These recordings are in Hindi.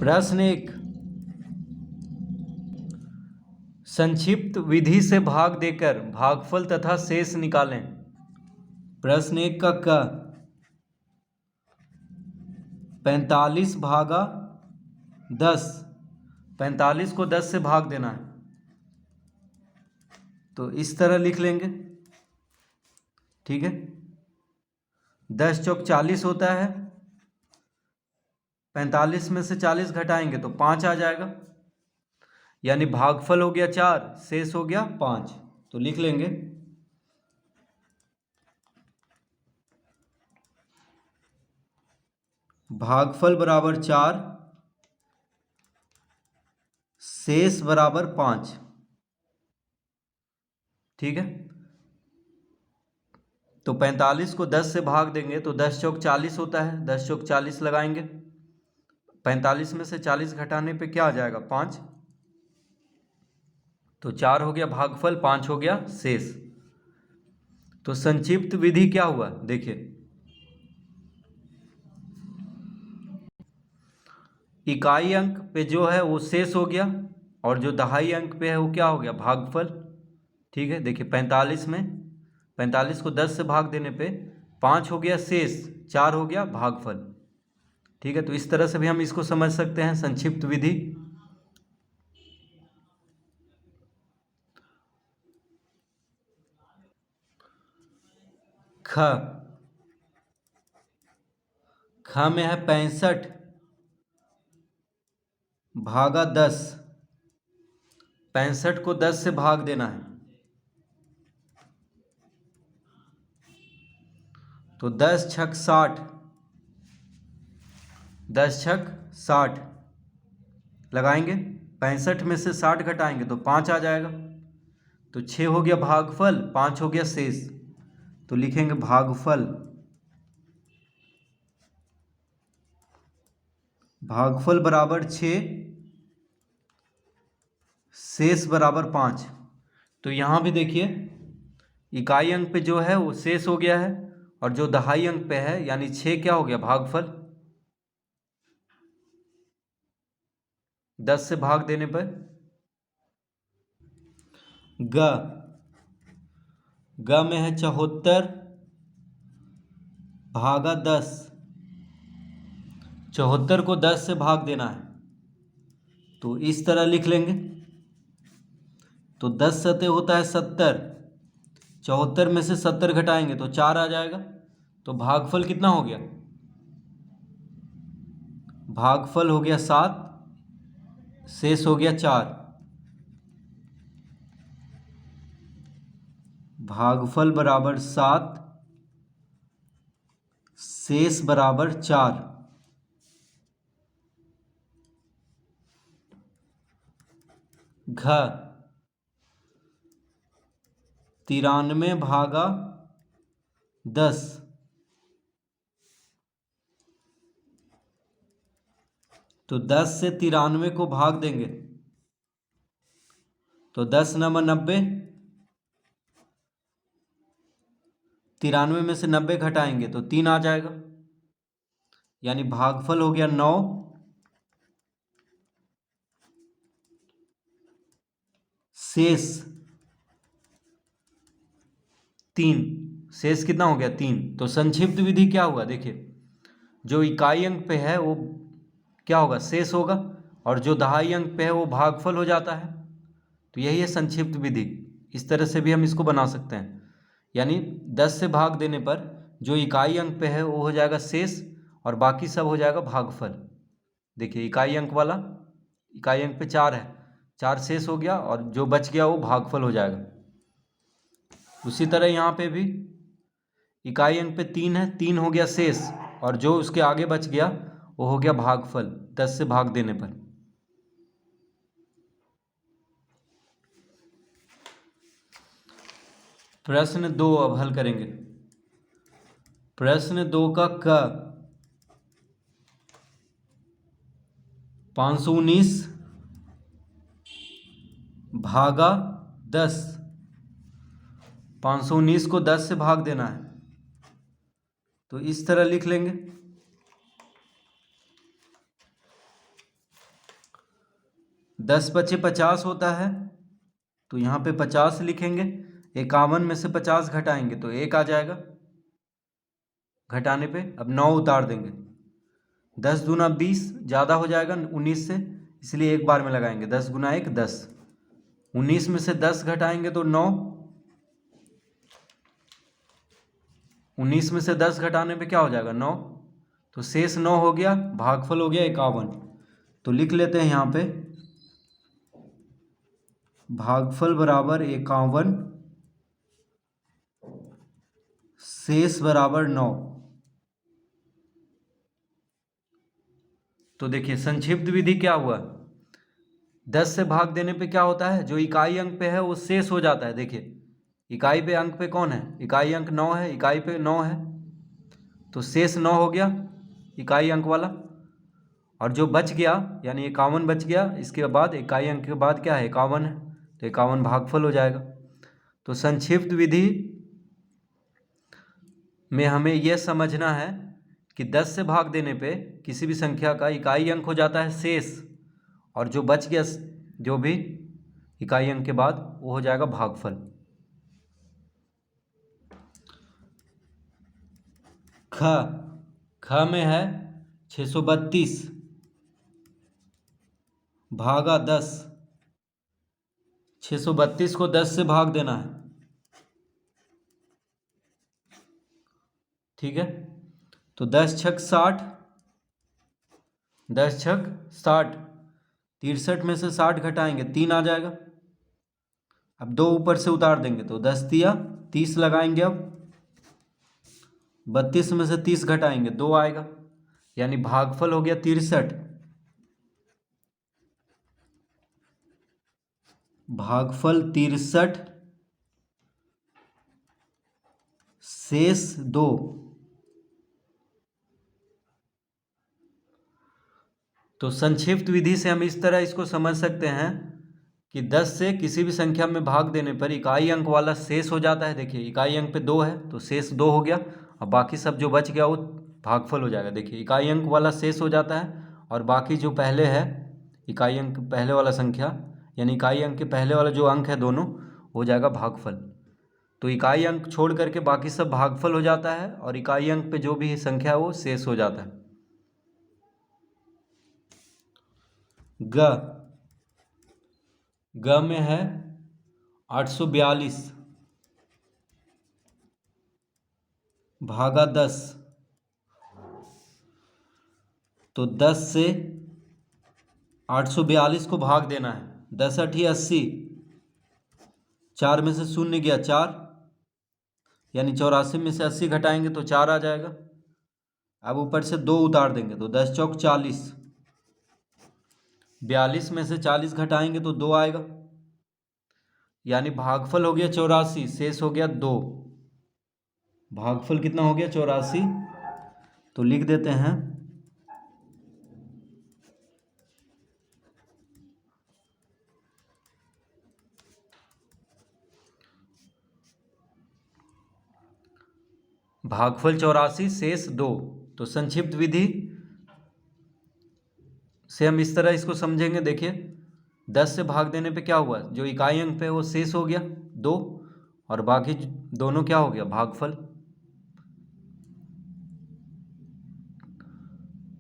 प्रश्न एक, संक्षिप्त विधि से भाग देकर भागफल तथा शेष निकालें। प्रश्न एक का क 45 भागा 10, 45 को 10 से भाग देना है, तो इस तरह लिख लेंगे। ठीक है, 10 चौक 40 होता है, 45 में से 40 घटाएंगे तो 5 आ जाएगा, यानी भागफल हो गया 4, शेष हो गया 5। तो लिख लेंगे भागफल बराबर 4, शेष बराबर 5। ठीक है, तो 45 को 10 से भाग देंगे तो 10 चौक 40 होता है, 10 चौक 40 लगाएंगे, 45 में से 40 घटाने पे क्या आ जाएगा 5, तो 4 हो गया भागफल, 5 हो गया शेष। तो संक्षिप्त विधि क्या हुआ देखिए, इकाई अंक पे जो है वो शेष हो गया और जो दहाई अंक पे है वो क्या हो गया भागफल। ठीक है, देखिए 45 को 10 से भाग देने पे 5 हो गया शेष, 4 हो गया भागफल। ठीक है, तो इस तरह से भी हम इसको समझ सकते हैं संक्षिप्त विधि। ख में है 65 भागा 10, 65 को 10 से भाग देना है, तो 10 छक 60, 10 छक 60 लगाएंगे, 65 में से 60 घटाएंगे तो 5 आ जाएगा, तो 6 हो गया भागफल, 5 हो गया शेष। तो लिखेंगे भागफल बराबर 6, शेष बराबर 5। तो यहाँ भी देखिए इकाई अंक पे जो है वो शेष हो गया है और जो दहाई अंक पे है यानी 6 क्या हो गया भागफल, 10 से भाग देने पर ग में है 74 भागा 10, 74 को 10 से भाग देना है, तो इस तरह लिख लेंगे। तो 10 सते होता है 70, 74 में से 70 घटाएंगे तो 4 आ जाएगा, तो भागफल कितना हो गया, भागफल हो गया 7, शेष हो गया 4। भागफल बराबर 7, शेष बराबर 4। घ 93 भागा 10, तो 10 से 93 को भाग देंगे तो 10 नंबर 90, 93 में से 90 घटाएंगे तो 3 आ जाएगा, यानी भागफल हो गया 9, शेष 3। शेष कितना हो गया 3। तो संक्षिप्त विधि क्या हुआ देखिए, जो इकाई अंक पे है वो क्या होगा शेष होगा और जो दहाई अंक पे है वो भागफल हो जाता है। तो यही है संक्षिप्त विधि। इस तरह से भी हम इसको बना सकते हैं, यानी 10 से भाग देने पर जो इकाई अंक पे है वो हो जाएगा शेष और बाकी सब हो जाएगा भागफल। देखिए इकाई अंक पे 4 है, 4 शेष हो गया और जो बच गया वो भागफल हो जाएगा। उसी तरह यहाँ पे भी इकाई अंक पे 3 है, 3 हो गया शेष और जो उसके आगे बच गया वो हो गया भागफल 10 से भाग देने पर। प्रश्न 2 अब हल करेंगे। प्रश्न 2 का क 519 भागा 10, 519 को 10 से भाग देना है, तो इस तरह लिख लेंगे। 10×5 = 50 होता है, तो यहाँ पे 50 लिखेंगे। 51 में से 50 घटाएंगे तो 1 आ जाएगा घटाने पे। अब 9 उतार देंगे। 10 दूना 20 ज़्यादा हो जाएगा 19 से, इसलिए एक बार में लगाएंगे। 10 गुना 1 10। 19 में से 10 घटाएंगे तो 9। 19 में से 10 घटाने पे क्या हो जाएगा 9। तो शेष 9 हो गया, भागफल हो गया 51। तो लिख लेते हैं यहाँ पे भागफल बराबर 51, शेष बराबर 9। तो देखिए संक्षिप्त विधि क्या हुआ, 10 से भाग देने पे क्या होता है, जो इकाई अंक पे है वो शेष हो जाता है। देखिए इकाई पे अंक पे कौन है, इकाई अंक 9 है, इकाई पे 9 है, तो शेष 9 हो गया इकाई अंक वाला। और जो बच गया यानी 51 बच गया, इसके बाद इकाई अंक के बाद क्या है 51 है, तो 51 भागफल हो जाएगा। तो संक्षिप्त विधि में हमें यह समझना है कि 10 से भाग देने पे किसी भी संख्या का इकाई अंक हो जाता है शेष, और जो बच गया जो भी इकाई अंक के बाद वो हो जाएगा भागफल। ख में है 632 भागा 10। 632 को 10 से भाग देना है, ठीक है। तो 10 छक 60, 10 छक 60, 63 में से 60 घटाएंगे 3 आ जाएगा। अब 2 ऊपर से उतार देंगे तो 10 तिया 30 लगाएंगे। अब 32 में से 30 घटाएंगे 2 आएगा, यानी भागफल हो गया 63। भागफल 63, शेष 2। तो संक्षिप्त विधि से हम इस तरह इसको समझ सकते हैं कि 10 से किसी भी संख्या में भाग देने पर इकाई अंक वाला शेष हो जाता है। देखिए इकाई अंक पे 2 है तो शेष 2 हो गया, और बाकी सब जो बच गया वो भागफल हो जाएगा। देखिए इकाई अंक वाला शेष हो जाता है, और बाकी जो पहले है इकाई अंक पहले वाला संख्या यानी इकाई अंक के पहले वाला जो अंक है दोनों हो जाएगा भागफल। तो इकाई अंक छोड़ करके बाकी सब भागफल हो जाता है, और इकाई अंक पे जो भी संख्या है वो शेष हो जाता है। ग में है 842 भागा 10। तो 10 से 842 को भाग देना है। 10 8 80, 4 में से 0 गया 4, यानी 84 में से 80 घटाएंगे तो 4 आ जाएगा। अब ऊपर से 2 उतार देंगे तो 10 चौक 40, 42 में से 40 घटाएंगे तो 2 आएगा, यानी भागफल हो गया 84, शेष हो गया 2। भागफल कितना हो गया 84। तो लिख देते हैं भागफल 84 शेष 2। तो संक्षिप्त विधि से हम इस तरह इसको समझेंगे। देखिए 10 से भाग देने पे क्या हुआ, जो इकाई अंक पे वो शेष हो गया 2, और बाकी दोनों क्या हो गया भागफल।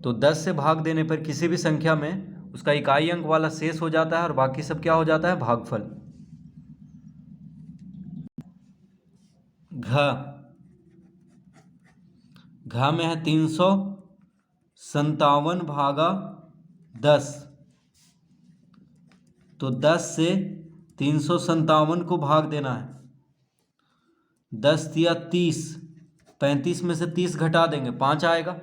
तो 10 से भाग देने पर किसी भी संख्या में उसका इकाई अंक वाला शेष हो जाता है, और बाकी सब क्या हो जाता है भागफल। घ में है 357 भागा 10। तो 10 से 357 को भाग देना है। 10 तिया 30, 35 में से 30 घटा देंगे 5 आएगा।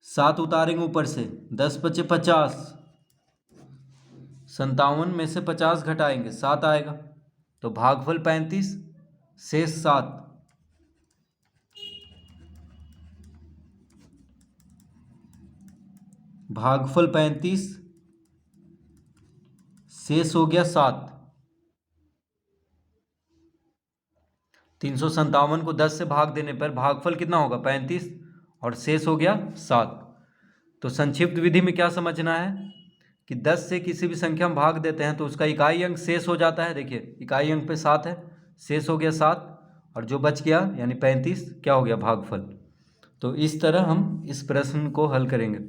7 उतारेंगे ऊपर से, 10 बचे 50, 57 में से 50 घटाएंगे 7 आएगा। तो भागफल 35 शेष 7। भागफल 35 शेष हो गया 7। 357 को 10 से भाग देने पर भागफल कितना होगा 35, और शेष हो गया 7। तो संक्षिप्त विधि में क्या समझना है कि 10 से किसी भी संख्या में भाग देते हैं तो उसका इकाई अंक शेष हो जाता है। देखिए इकाई अंक पे 7 है, शेष हो गया 7, और जो बच गया यानी 35 क्या हो गया, भागफल। तो इस तरह हम इस प्रश्न को हल करेंगे।